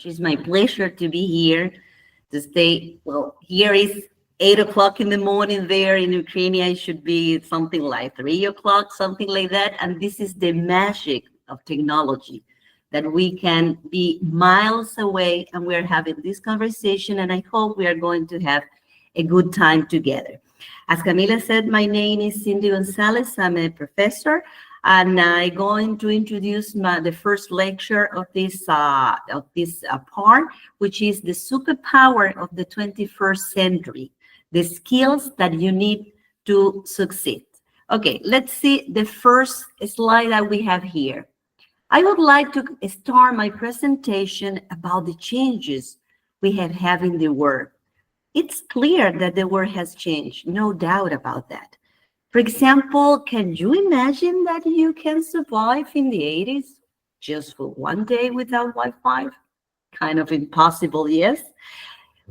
much. It's my pleasure to be here to stay. Well, here is 8 o'clock in the morning there in Ukraine. It should be something like 3 o'clock, something like that. And this is the magic of technology, that we can be miles away and we're having this conversation. And I hope we are going to have a good time together. As Camila said, my name is Cindy Gonzales. I'm a professor, and I'm going to introduce the first lecture of this part, which is the superpower of the 21st century, the skills that you need to succeed. Okay, let's see the first slide that we have here. I would like to start my presentation about the changes we have had in the world. It's clear that the world has changed, no doubt about that. For example, can you imagine that you can survive in the 80s just for one day without Wi-Fi? Kind of impossible, yes?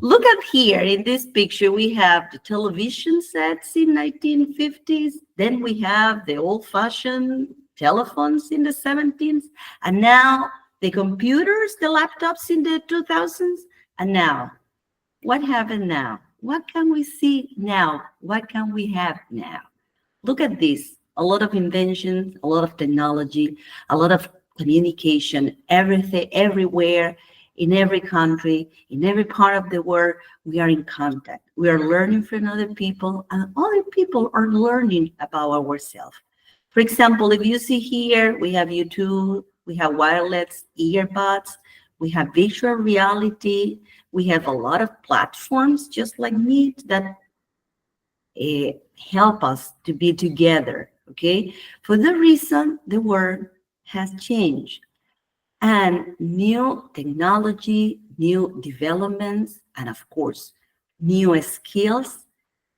Look at here in this picture, we have the television sets in 1950s, then we have the old-fashioned telephones in the 70s, and now the computers, the laptops in the 2000s, and now, what happened now? What can we see now? What can we have now? Look at this, a lot of inventions, a lot of technology, a lot of communication, everything, everywhere, in every country, in every part of the world, we are in contact. We are learning from other people, and other people are learning about ourselves. For example, if you see here, we have YouTube, we have wireless earbuds, we have virtual reality, we have a lot of platforms just like Meet that help us to be together, okay? For the reason the world has changed, and new technology, new developments, and of course, new skills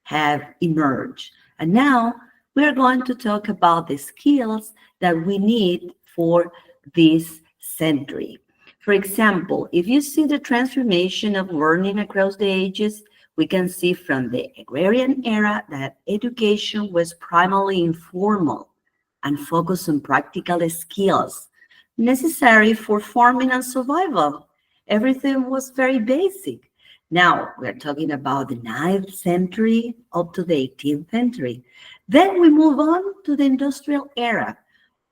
have emerged. And now we're going to talk about the skills that we need for this century. For example, if you see the transformation of learning across the ages, we can see from the agrarian era that education was primarily informal and focused on practical skills necessary for farming and survival. Everything was very basic. Now we're talking about the 9th century up to the 18th century. Then we move on to the industrial era,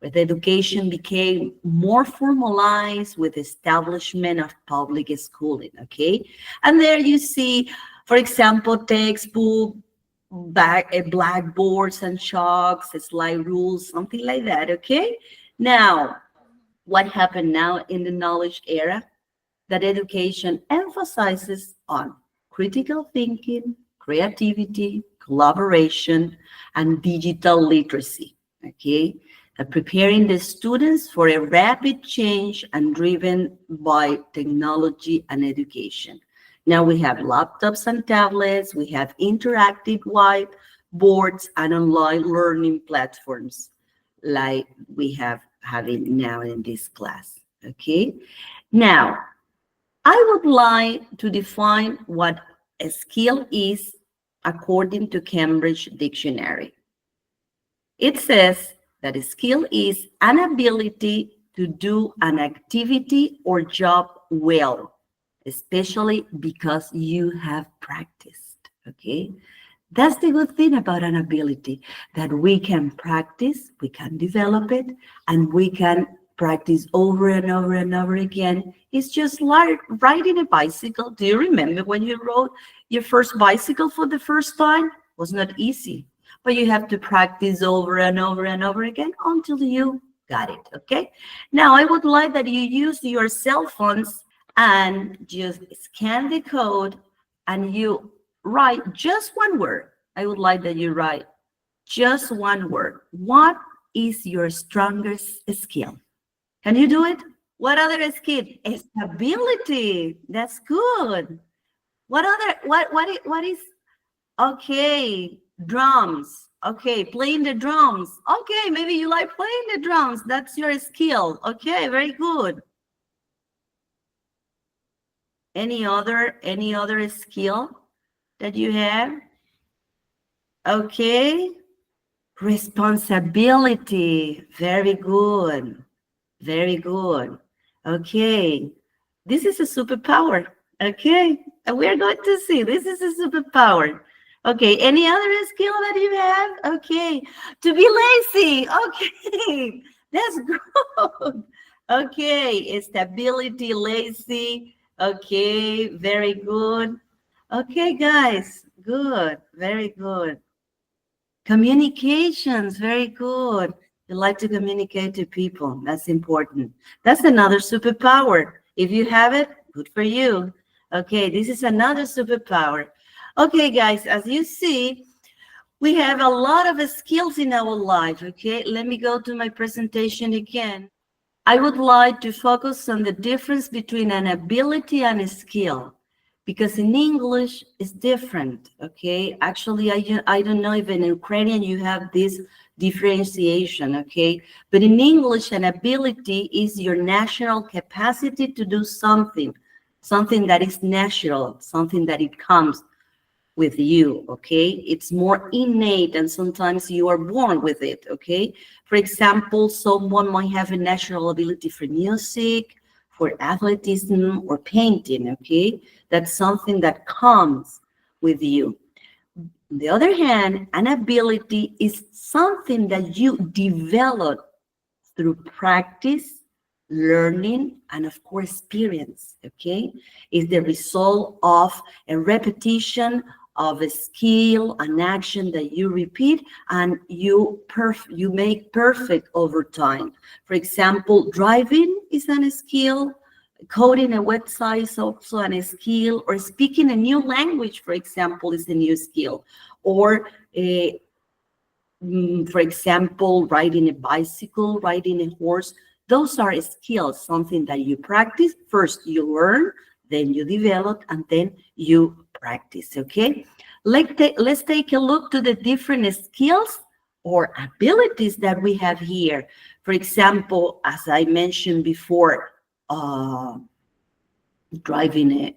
where the education became more formalized with establishment of public schooling, okay? And there you see, for example, textbook, blackboards and chalks, slide rules, something like that, okay? Now, what happened now in the knowledge era? That education emphasizes on critical thinking, creativity, collaboration, and digital literacy, okay? Preparing the students for a rapid change and driven by technology and education. Now we have laptops and tablets, we have interactive whiteboards and online learning platforms like we have having now in this class, okay? Now, I would like to define what a skill is according to Cambridge Dictionary. It says that a skill is an ability to do an activity or job well, especially because you have practiced, okay? That's the good thing about an ability, that we can practice, we can develop it, and we can practice over and over and over again. It's just like riding a bicycle. Do you remember when you rode your first bicycle for the first time? It was not easy, but you have to practice over and over and over again until you got it, okay? Now, I would like that you use your cell phones and just scan the code and you write just one word. I would like that you write just one word. What is your strongest skill? Can you do it? What other skill? Stability. That's good. What is, okay, drums. Okay, playing the drums. Okay, maybe you like playing the drums. That's your skill. Okay, very good. Any other skill that you have? Okay, responsibility. Very good. Very good. Okay, This is a superpower. Okay. And we're going to see. This is a superpower. Okay. Any other skill that you have? Okay. To be lazy. Okay. That's good. Okay. Stability, lazy. Okay. Very good. Okay, guys. Good. Very good. Communications. Very good. You like to communicate to people. That's important. That's another superpower. If you have it, good for you. Okay, this is another superpower. Okay, guys, as you see, we have a lot of skills in our life. Okay, let me go to my presentation again. I would like to focus on the difference between an ability and a skill, because in English it's different. Okay, actually, I don't know if in Ukrainian you have this differentiation. Okay, but in English, an ability is your natural capacity to do something, something that is natural, something that it comes with you. Okay, it's more innate, and sometimes you are born with it. Okay, for example, someone might have a natural ability for music, for athleticism, or painting. Okay, that's something that comes with you. On the other hand, an ability is something that you develop through practice, learning, and of course, experience. Okay, is the result of a repetition of a skill, an action that you repeat and you make perfect over time. For example, driving is a skill, coding a website is also a skill, or speaking a new language, for example, is a new skill, or for example, riding a bicycle, riding a horse. Those are skills, something that you practice. First you learn, then you develop, and then you practice. Okay, let's take a look to the different skills or abilities that we have here. For example, as I mentioned before, driving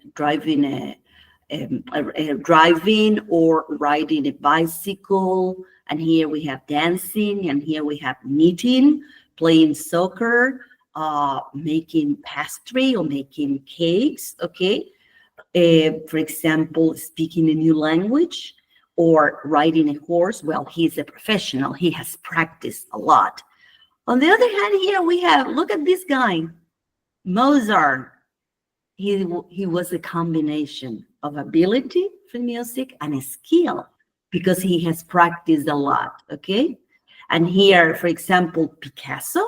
or riding a bicycle, and here we have dancing, and here we have knitting, playing soccer, making pastry or making cakes. Okay, for example, speaking a new language or riding a horse. Well, he's a professional, he has practiced a lot. On the other hand, here we have, look at this guy, Mozart. He was a combination of ability for music and a skill, because he has practiced a lot. Okay, and here, for example, Picasso,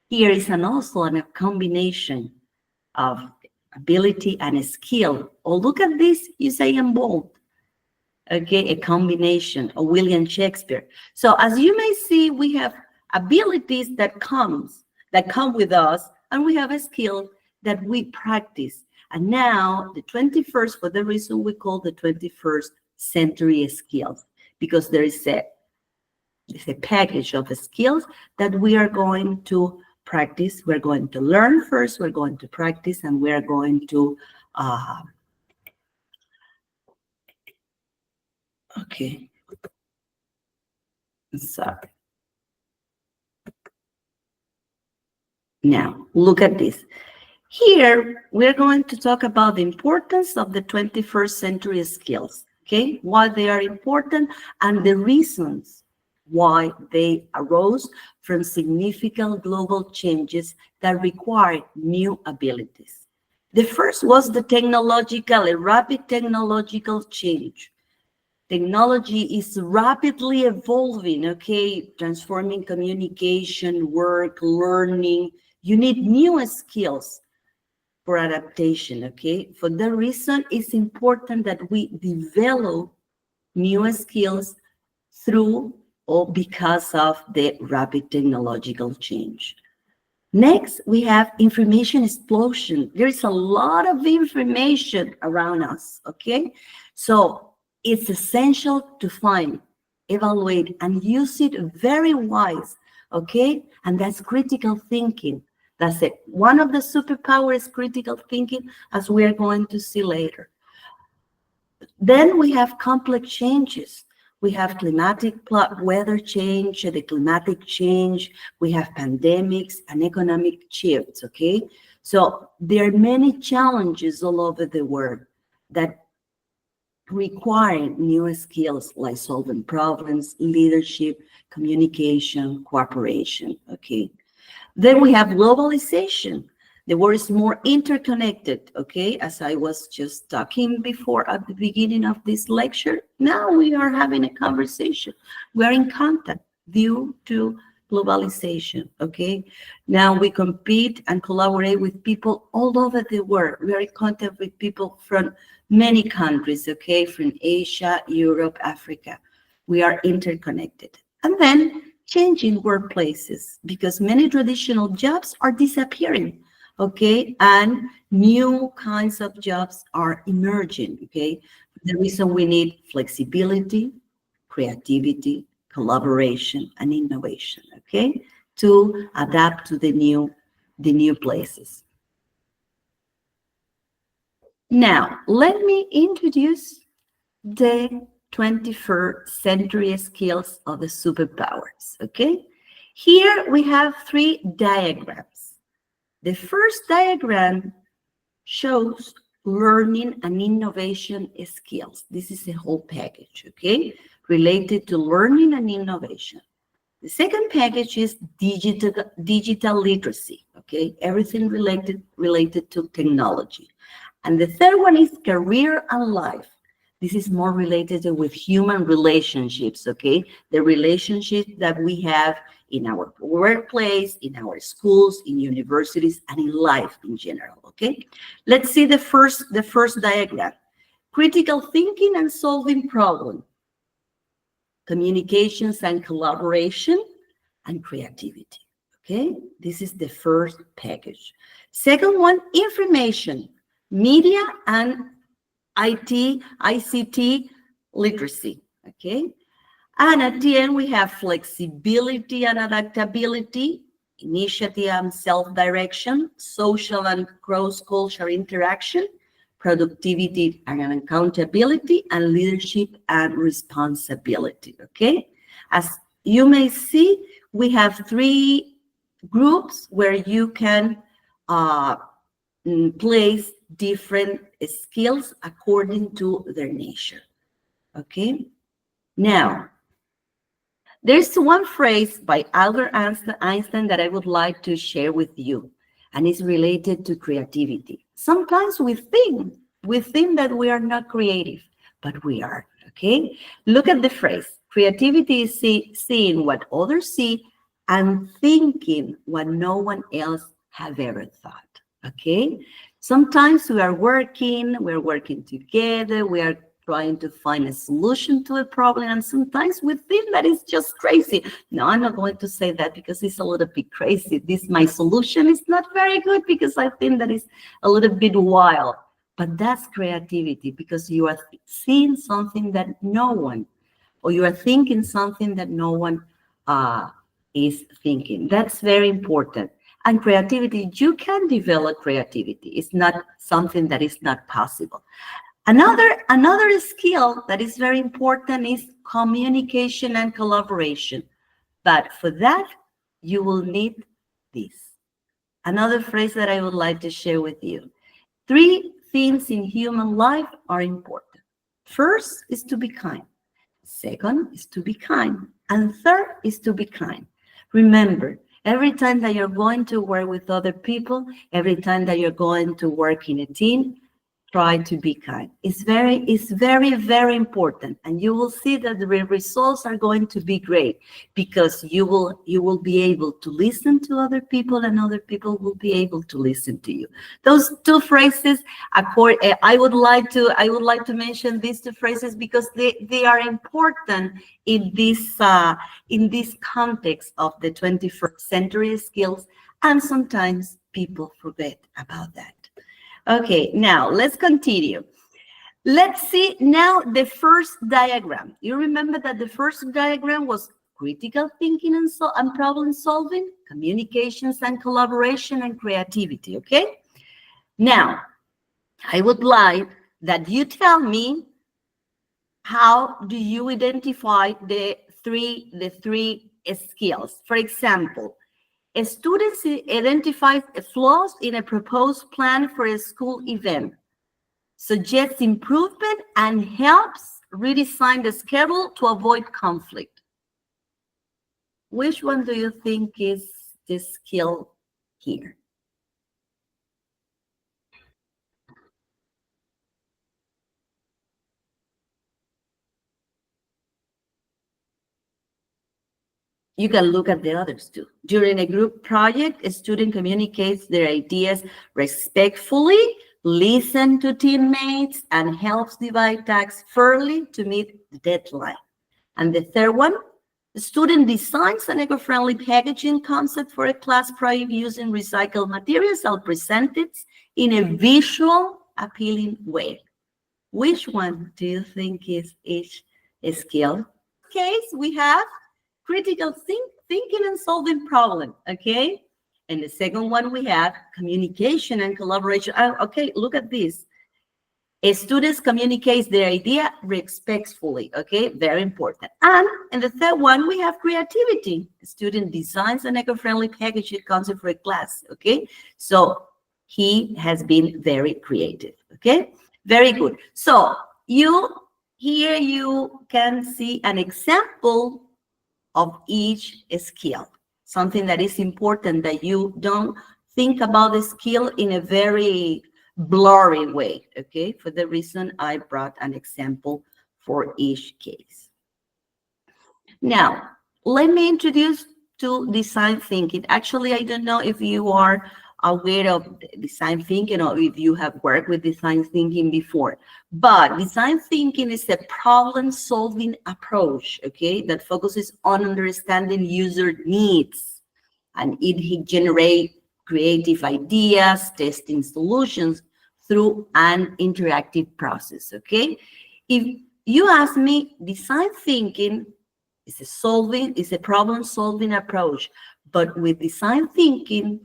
here is also a combination of ability and a skill. Oh, look at this, Usain Bolt. Okay, a combination of William Shakespeare. So as you may see, we have abilities that come with us, and we have a skill that we practice. And now the 21st, for the reason we call the 21st century skills, because there is a package of skills that we are going to practice. We're going to learn first, we're going to practice, and we're going to okay, sorry. Now look at this. Here we're going to talk about the importance of the 21st century skills. Okay, why they are important and the reasons why they arose from significant global changes that require new abilities. The first was a rapid technological change. Technology is rapidly evolving, okay, transforming communication, work, learning. You need new skills for adaptation. Okay, for that reason, it's important that we develop new skills through or because of the rapid technological change. Next, we have information explosion. There is a lot of information around us. Okay, so it's essential to find, evaluate, and use it very wise. Okay, and that's critical thinking. That's it. One of the superpowers is critical thinking, as we are going to see later. Then we have complex changes. We have weather change, the climatic change, we have pandemics and economic shifts, okay? So there are many challenges all over the world that require new skills like solving problems, leadership, communication, cooperation, okay? Then we have globalization. The world is more interconnected, okay? As I was just talking before at the beginning of this lecture, now we are having a conversation. We are in contact due to globalization, okay? Now we compete and collaborate with people all over the world. We are in contact with people from many countries, okay? From Asia, Europe, Africa. We are interconnected. And then changing workplaces, because many traditional jobs are disappearing, okay, and new kinds of jobs are emerging, okay. The reason we need flexibility, creativity, collaboration, and innovation, okay, to adapt to the new places. Now let me introduce the 21st century skills of the superpowers, okay? Here we have 3 diagrams. The first diagram shows learning and innovation skills. This is the whole package, okay? Related to learning and innovation. The second package is digital literacy, okay? Everything related to technology. And the third one is career and life. This is more related with human relationships, okay? The relationships that we have in our workplace, in our schools, in universities, and in life in general, okay? Let's see the first diagram. Critical thinking and solving problems, communications and collaboration, and creativity, okay? This is the first package. Second one, information, media, and ICT literacy, okay? And at the end, we have flexibility and adaptability, initiative and self-direction, social and cross-cultural interaction, productivity and accountability, and leadership and responsibility, okay? As you may see, we have 3 groups where you can place different skills according to their nature, okay? Now, there's one phrase by Albert Einstein that I would like to share with you, and it's related to creativity. Sometimes we think that we are not creative, but we are, okay? Look at the phrase. Creativity is seeing what others see and thinking what no one else have ever thought, okay? Sometimes we're working together, we are trying to find a solution to a problem, and sometimes we think that it's just crazy. No, I'm not going to say that because it's a little bit crazy. My solution is not very good because I think that it's a little bit wild. But that's creativity, because you are seeing something that no one, or you are thinking something that no one is thinking. That's very important. And creativity, you can develop creativity. It's not something that is not possible. Another skill that is very important is communication and collaboration. But for that, you will need this. Another phrase that I would like to share with you. 3 things in human life are important. First is to be kind. Second is to be kind. And third is to be kind. Remember, every time that you're going to work with other people, every time that you're going to work in a team, try to be kind. It's very, very important. And you will see that the results are going to be great, because you will be able to listen to other people, and other people will be able to listen to you. Those 2 phrases, I would like to mention these 2 phrases because they are important in this context of the 21st century skills, and sometimes people forget about that. Okay, now let's continue. Let's see now the first diagram. You remember that the first diagram was critical thinking and problem solving, communications and collaboration, and creativity, okay? Now, I would like that you tell me how do you identify the three skills? For example, a student identifies flaws in a proposed plan for a school event, suggests improvement, and helps redesign the schedule to avoid conflict. Which one do you think is the skill here? You can look at the others too. During a group project, a student communicates their ideas respectfully, listens to teammates, and helps divide tasks fairly to meet the deadline. And the third one, the student designs an eco-friendly packaging concept for a class project using recycled materials and presents it in a visual, appealing way. Which one do you think is each skill? Case we have critical thinking and solving problem, okay? And the second one we have communication and collaboration. Oh, okay, look at this. A student communicates their idea respectfully, okay? Very important. And in the third one, we have creativity. A student designs an eco-friendly packaging concept for a class, okay? So he has been very creative, okay? Very good. So here you can see an example of each skill, something that is important, that you don't think about the skill in a very blurry way, okay? For the reason I brought an example for each case. Now, let me introduce to design thinking. Actually, I don't know if you are aware of design thinking or if you have worked with design thinking before, but design thinking is a problem-solving approach, okay, that focuses on understanding user needs, and it generates creative ideas, testing solutions through an interactive process, okay? If you ask me, design thinking is a problem-solving approach, but with design thinking,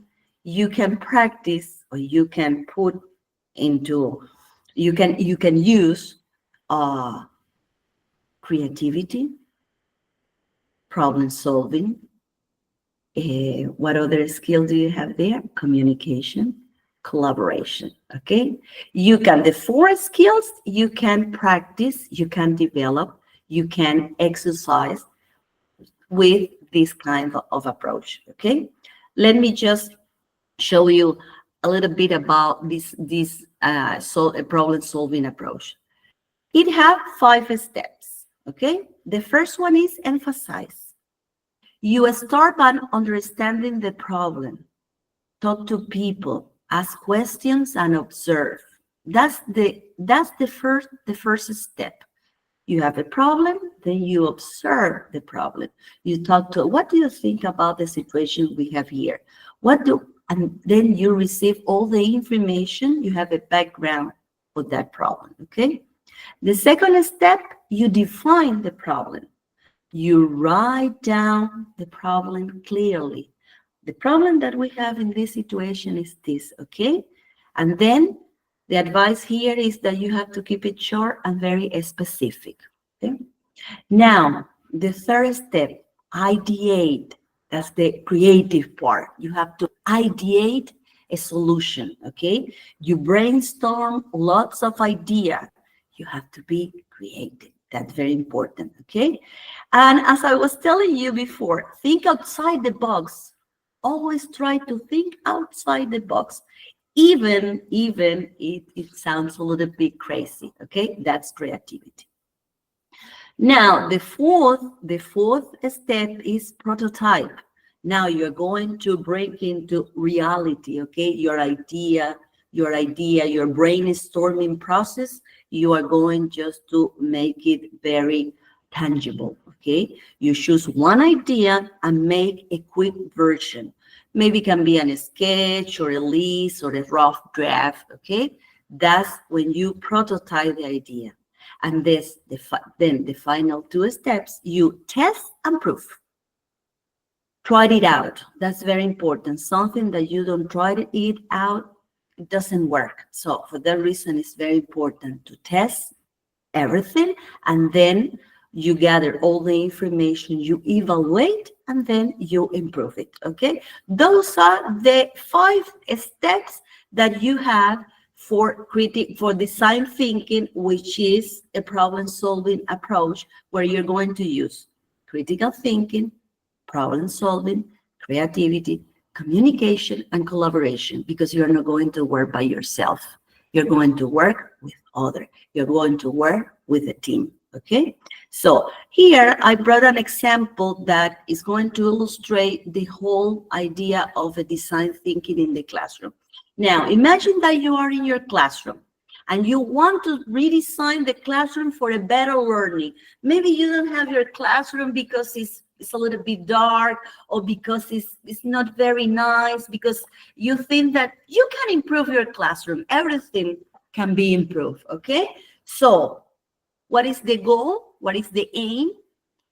you can practice, or you can put into, you can use creativity, problem solving. What other skill do you have there? Communication, collaboration, okay? The four skills you can practice, you can develop, you can exercise with this kind of approach, okay? Let me just show you a little bit about this problem-solving approach. It has 5 steps, okay? The first one is emphasize. You start by understanding the problem. Talk to people, ask questions, and observe. That's the first step. You have a problem, then you observe the problem. You talk to, what do you think about the situation we have here? And then you receive all the information. You have a background for that problem, okay? The second step, you define the problem. You write down the problem clearly. The problem that we have in this situation is this, okay? And then the advice here is that you have to keep it short and very specific, okay? Now, the third step, ideate. That's the creative part. You have to ideate a solution, okay? You brainstorm lots of ideas. You have to be creative. That's very important, okay? And as I was telling you before, think outside the box. Always try to think outside the box, even it sounds a little bit crazy, okay? That's creativity. Now, the fourth step is prototype. Now you're going to break into reality, okay? Your brainstorming process, you are going just to make it very tangible, okay? You choose one idea and make a quick version. Maybe it can be a sketch or a list or a rough draft, okay? That's when you prototype the idea. And then the final 2 steps, you test and prove. Try it out. That's very important. Something that you don't try it out, it doesn't work. So for that reason, it's very important to test everything, and then you gather all the information, you evaluate, and then you improve it, okay? Those are the 5 steps that you have for design thinking, which is a problem-solving approach where you're going to use critical thinking, problem-solving, creativity, communication, and collaboration, because you're not going to work by yourself. You're going to work with others. You're going to work with a team, okay? So here I brought an example that is going to illustrate the whole idea of a design thinking in the classroom. Now, imagine that you are in your classroom and you want to redesign the classroom for a better learning. Maybe you don't have your classroom because it's a little bit dark, or because it's not very nice, because you think that you can improve your classroom. Everything can be improved, okay? So what is the goal? What is the aim?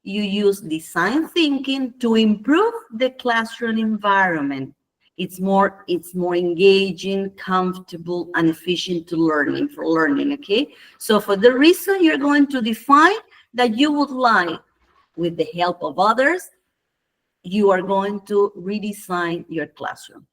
You use design thinking to improve the classroom environment. It's more engaging, comfortable, and efficient for learning, okay? So for the reason, you're going to define that you would like, with the help of others, you are going to redesign your classroom.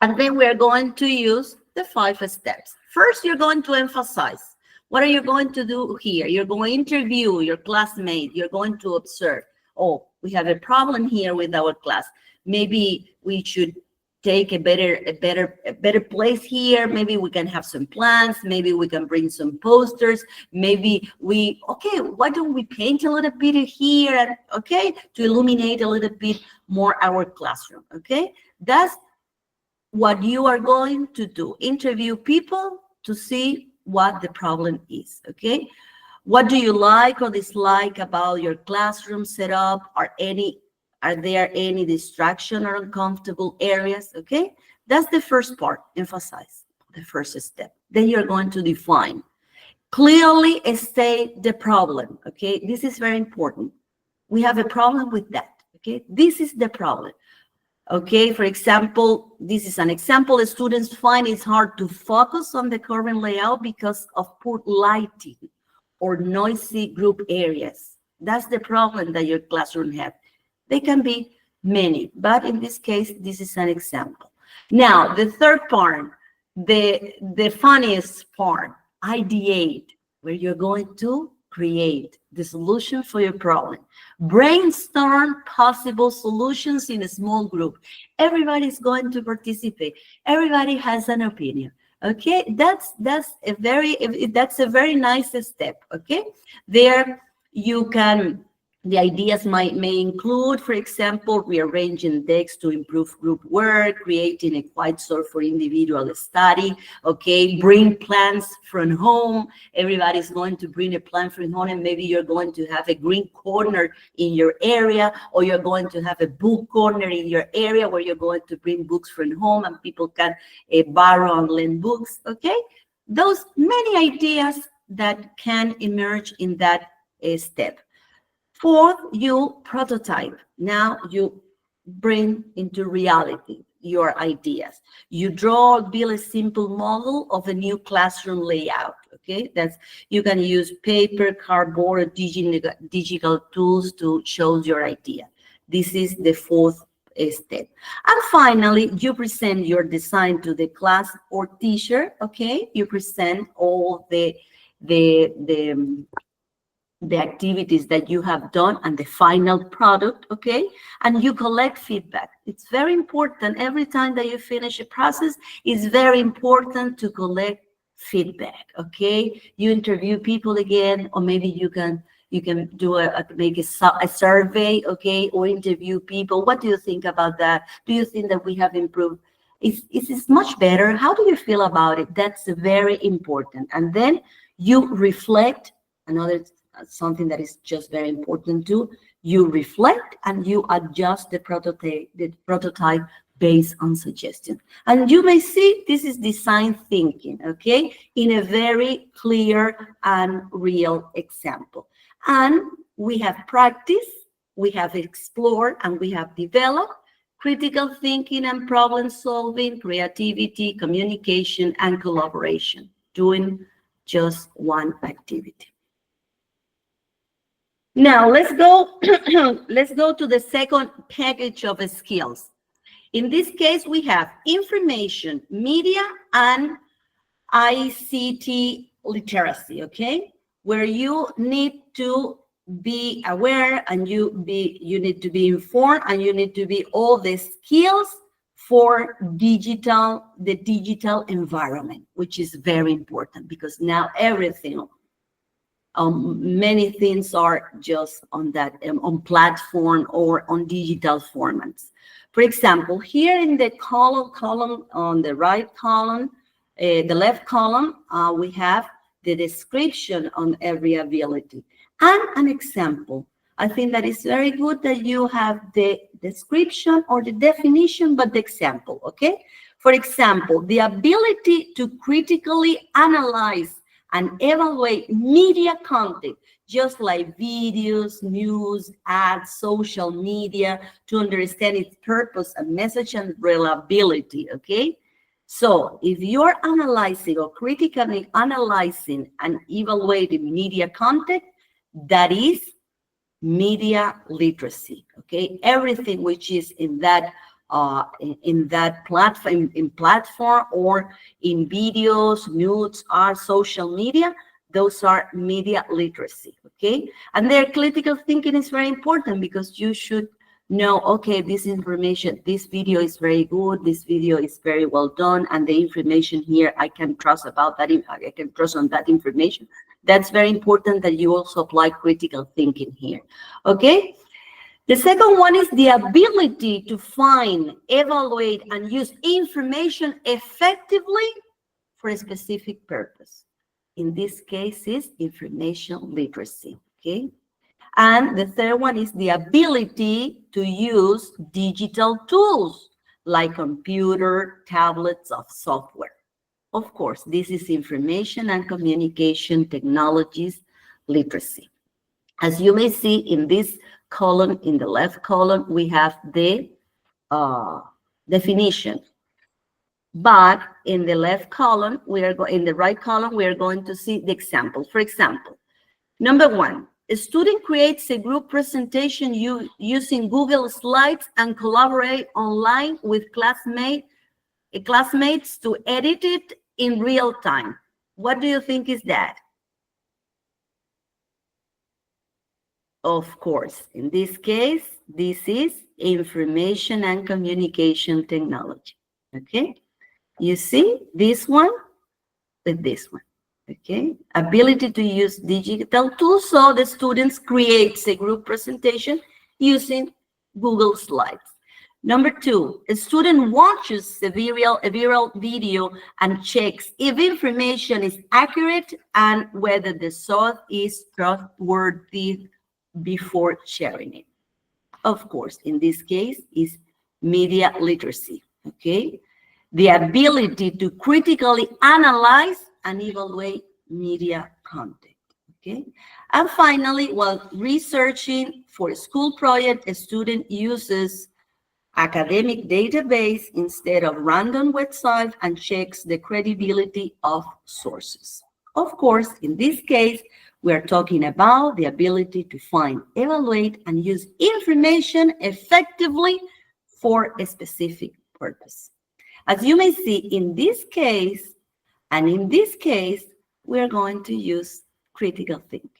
And then we're going to use the 5 steps. First, you're going to emphasize. What are you going to do here? You're going to interview your classmate. You're going to observe. Oh, we have a problem here with our class. Maybe we should take a better place here. Maybe we can have some plants. Maybe we can bring some posters. Maybe why don't we paint a little bit here, and okay, to illuminate a little bit more our classroom, okay? That's what you are going to do. Interview people to see what the problem is, okay? What do you like or dislike about your classroom setup? Are there any distraction or uncomfortable areas? Okay, that's the first part. Emphasize the first step. Then you're going to define. Clearly state the problem. Okay, this is very important. We have a problem with that. Okay, this is the problem. Okay, for example, this is an example. The students find it's hard to focus on the current layout because of poor lighting or noisy group areas. That's the problem that your classroom has. They can be many, but in this case, this is an example. Now, the third part, the funniest part, ideate, where you're going to create the solution for your problem. Brainstorm possible solutions in a small group. Everybody's going to participate. Everybody has an opinion. Okay, that's a very nice step. Okay, there you can. The ideas may include, for example, rearranging decks to improve group work, creating a quiet zone for individual study, okay, bring plants from home. Everybody's going to bring a plant from home, and maybe you're going to have a green corner in your area, or you're going to have a book corner in your area where you're going to bring books from home and people can borrow and lend books, okay? Those many ideas that can emerge in that step. Fourth, you prototype. Now you bring into reality your ideas. You draw or build a simple model of a new classroom layout. Okay, you can use paper, cardboard, or digital tools to show your idea. This is the fourth step. And finally, you present your design to the class or teacher. Okay, you present all the activities that you have done and the final product, okay? And you collect feedback. It's very important. Every time that you finish a process, it's very important to collect feedback, okay? You interview people again, or maybe you can do make a survey, okay? Or interview people. What do you think about that? Do you think that we have improved? Is it much better? How do you feel about it? That's very important. And then you reflect. Something that is just very important too, you reflect and you adjust the prototype based on suggestion. And you may see this is design thinking, okay, in a very clear and real example. And we have practiced, we have explored, and we have developed critical thinking and problem solving, creativity, communication, and collaboration, doing just one activity. Now let's go, let's go to the second package of skills. In this case, we have information, media, and ICT literacy, okay? Where you need to be aware and you need to be informed and you need to be all the skills for the digital environment, which is very important because now everything, many things are just on that, on platform or on digital formats. For example, here in the column on the right column, the left column, we have the description on every ability and an example. I think that it's very good that you have the description or the definition, but the example, okay? For example, the ability to critically analyze and evaluate media content, just like videos, news, ads, social media, to understand its purpose and message and reliability, okay? So if you're analyzing or critically analyzing and evaluating media content, that is media literacy, okay? Everything which is in that platform or in videos, news, art, social media, those are media literacy, okay? And their critical thinking is very important because you should know, okay, this information, this video is very good, this video is very well done, and the information here, I can trust about that, I can trust on that information. That's very important that you also apply critical thinking here, okay? The second one is the ability to find, evaluate, and use information effectively for a specific purpose. In this case is information literacy, okay? And the third one is the ability to use digital tools like computer, tablets, of software. Of course, this is information and communication technologies literacy. As you may see in this column, in the left column, we have the definition. But in the left column, in the right column, we are going to see the example. For example, number one, a student creates a group presentation using Google Slides and collaborate online with classmates to edit it in real time. What do you think is that? Of course, in this case, this is information and communication technology, okay? You see this one with this one, okay? Ability to use digital tools, so the students creates a group presentation using Google Slides. Number two, a student watches a viral video and checks if information is accurate and whether the source is trustworthy before sharing it. Of course, in this case is media literacy, okay? The ability to critically analyze and evaluate media content, okay? And finally, while researching for a school project, a student uses academic database instead of random website and checks the credibility of sources. Of course, in this case, we are talking about the ability to find, evaluate, and use information effectively for a specific purpose. As you may see in this case, and in this case, we are going to use critical thinking.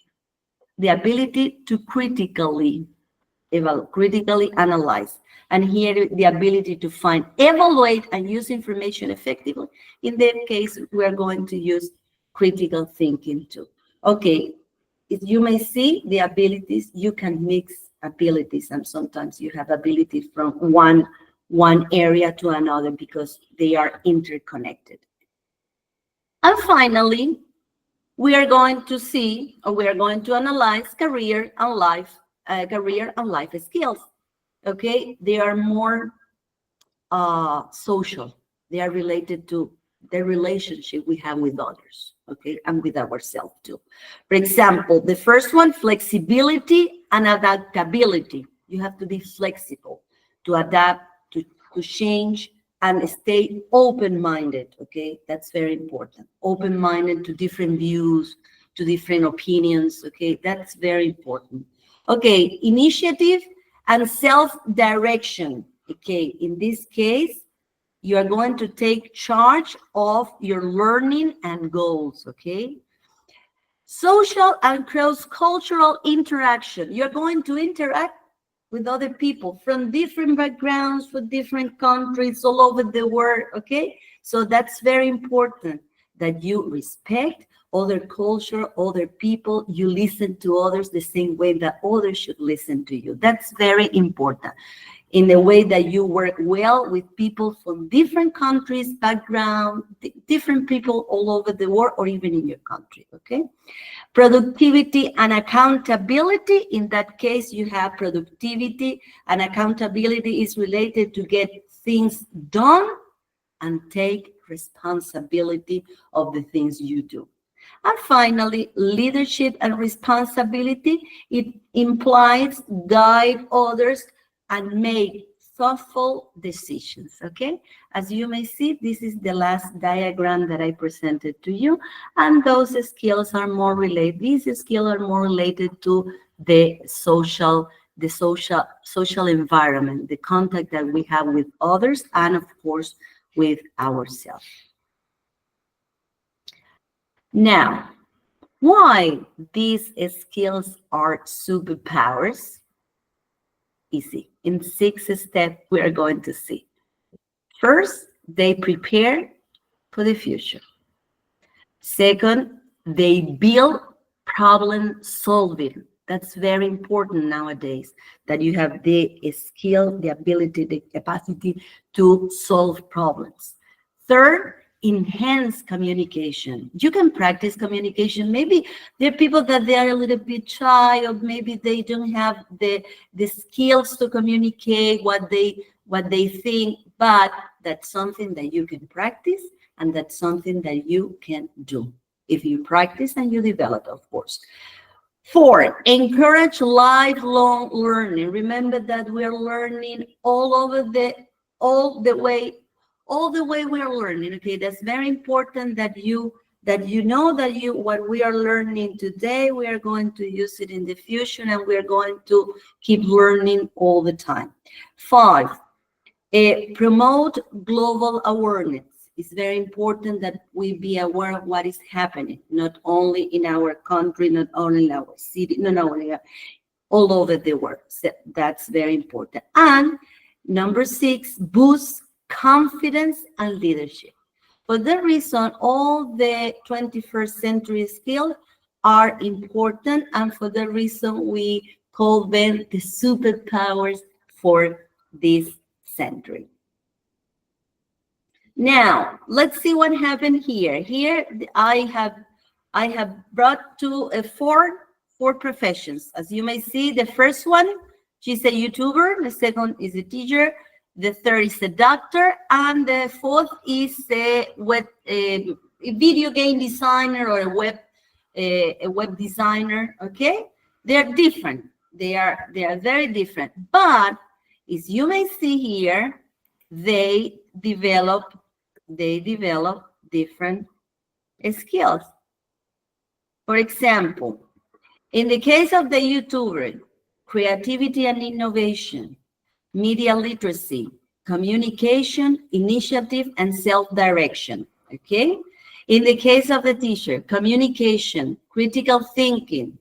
The ability to critically analyze. And here, the ability to find, evaluate, and use information effectively. In that case, we are going to use critical thinking too. Okay, if you may see the abilities, you can mix abilities, and sometimes you have abilities from one area to another because they are interconnected. And finally, we are going to see, or we are going to analyze career and life skills. Okay, they are more social. They are related to the relationship we have with others, okay, and with ourselves too. For example, the first one, flexibility and adaptability. You have to be flexible to adapt, to change, and stay open-minded, okay? That's very important. Open-minded to different views, to different opinions, okay? That's very important. Okay, initiative and self-direction. Okay, in this case, you are going to take charge of your learning and goals, okay? Social and cross-cultural interaction. You're going to interact with other people from different backgrounds, from different countries, all over the world, okay? So that's very important that you respect other culture, other people, you listen to others the same way that others should listen to you. That's very important. In the way that you work well with people from different countries, background, different people all over the world, or even in your country, okay? Productivity and accountability. In that case, you have productivity and accountability is related to get things done and take responsibility of the things you do. And finally, leadership and responsibility. It implies guide others and make thoughtful decisions, okay? As you may see, this is the last diagram that I presented to you, and those skills are more related, these skills are more related to the social environment, the contact that we have with others, and of course, with ourselves. Now, why these skills are superpowers? Easy. In 6 steps, we are going to see. First, they prepare for the future. Second, they build problem solving. That's very important nowadays, that you have the skill, the ability, the capacity to solve problems. Third, enhance communication. You can practice communication. Maybe there are people that they are a little bit shy, or maybe they don't have the skills to communicate what they think, but that's something that you can practice, and that's something that you can do if you practice and you develop, of course. 4, encourage lifelong learning. Remember that we're learning all the way we are learning. Okay, that's very important that you know that what we are learning today, we are going to use it in the future, and we are going to keep learning all the time. 5, promote global awareness. It's very important that we be aware of what is happening, not only in our country, not only in our city, not only all over the world. So that's very important. And number 6, boost confidence and leadership. For that reason, all the 21st century skills are important, and for that reason, we call them the superpowers for this century. Now, let's see what happened here. Here, I have brought to four professions. As you may see, the first one, she's a YouTuber. The second is a teacher. The third is a doctor, and the fourth is a video game designer, or a web designer. Okay, they're different. They are very different. But as you may see here, they develop different skills. For example, in the case of the YouTuber, creativity and innovation, media literacy, communication, initiative, and self-direction, okay? In the case of the teacher, communication, critical thinking,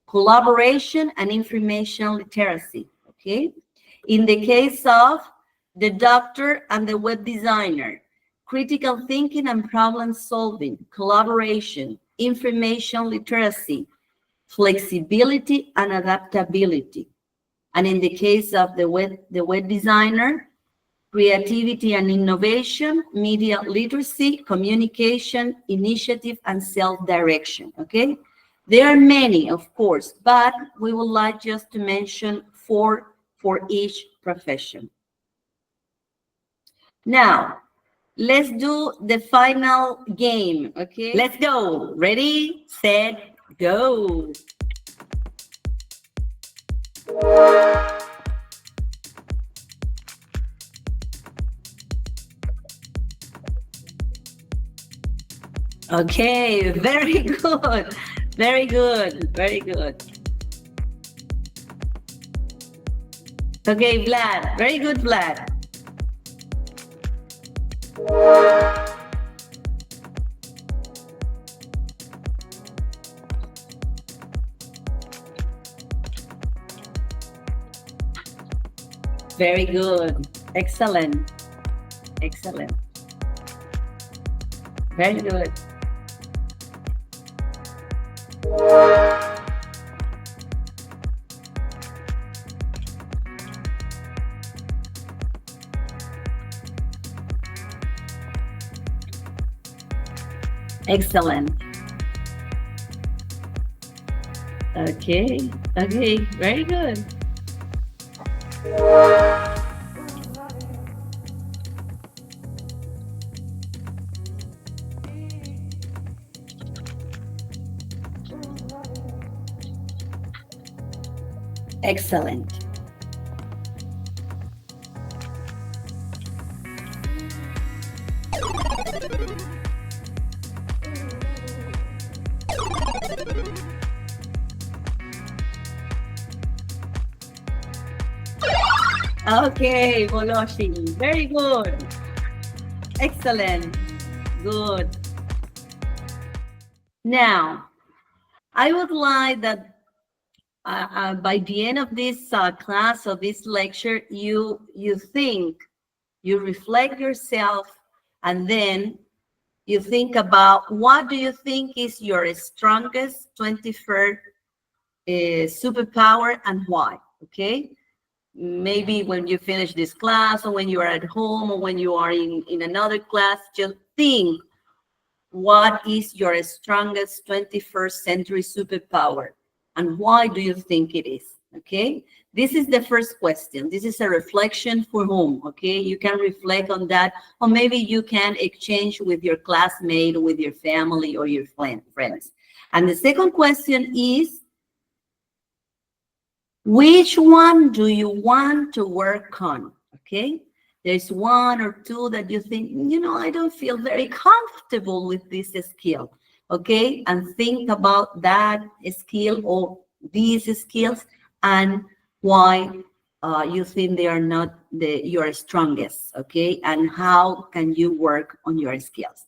collaboration, and information literacy, okay? In the case of the doctor and the web designer, critical thinking and problem solving, collaboration, information literacy, flexibility, and adaptability. And in the case of the web designer, creativity and innovation, media literacy, communication, initiative, and self-direction, okay? There are many, of course, but we would like just to mention 4 for each profession. Now, let's do the final game, okay? Let's go. Ready, set, go. Okay, very good. Very good. Very good. Okay, Vlad. Very good, Vlad. Very good. Excellent. Excellent. Very good. Excellent. Okay. Okay. Very good. Excellent. Okay, Boloshi. Very good. Excellent. Good. Now, I would like that by the end of this class or this lecture, you think, you reflect yourself, and then you think about what do you think is your strongest 21st superpower and why, okay? Maybe when you finish this class or when you are at home or when you are in another class, just think, what is your strongest 21st century superpower and why do you think it is, okay? This is the first question. This is a reflection for whom, okay? You can reflect on that, or maybe you can exchange with your classmate, with your family or your friends. And the second question is, which one do you want to work on, okay? There's one or two that you think, I don't feel very comfortable with this skill, okay? And think about that skill or these skills and why you think they are not your strongest, okay? And how can you work on your skills?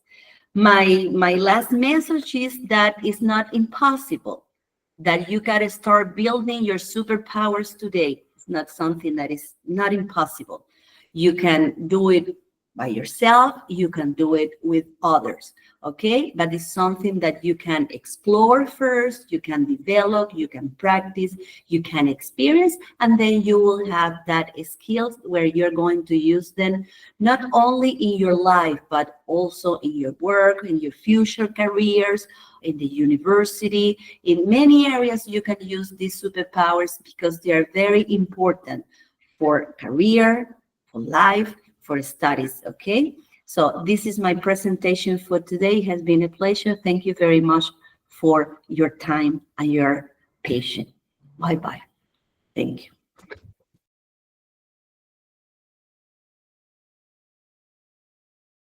My last message is that it's not impossible, that you got to start building your superpowers today. It's not something that is not impossible. You can do it by yourself. You can do it with others, okay? But it's something that you can explore first, you can develop, you can practice, you can experience, and then you will have that skills where you're going to use them not only in your life, but also in your work, in your future careers, in the university. In many areas, you can use these superpowers because they are very important for career, for life, for studies, okay? So this is my presentation for today. It has been a pleasure. Thank you very much for your time and your patience. Bye-bye. Thank you.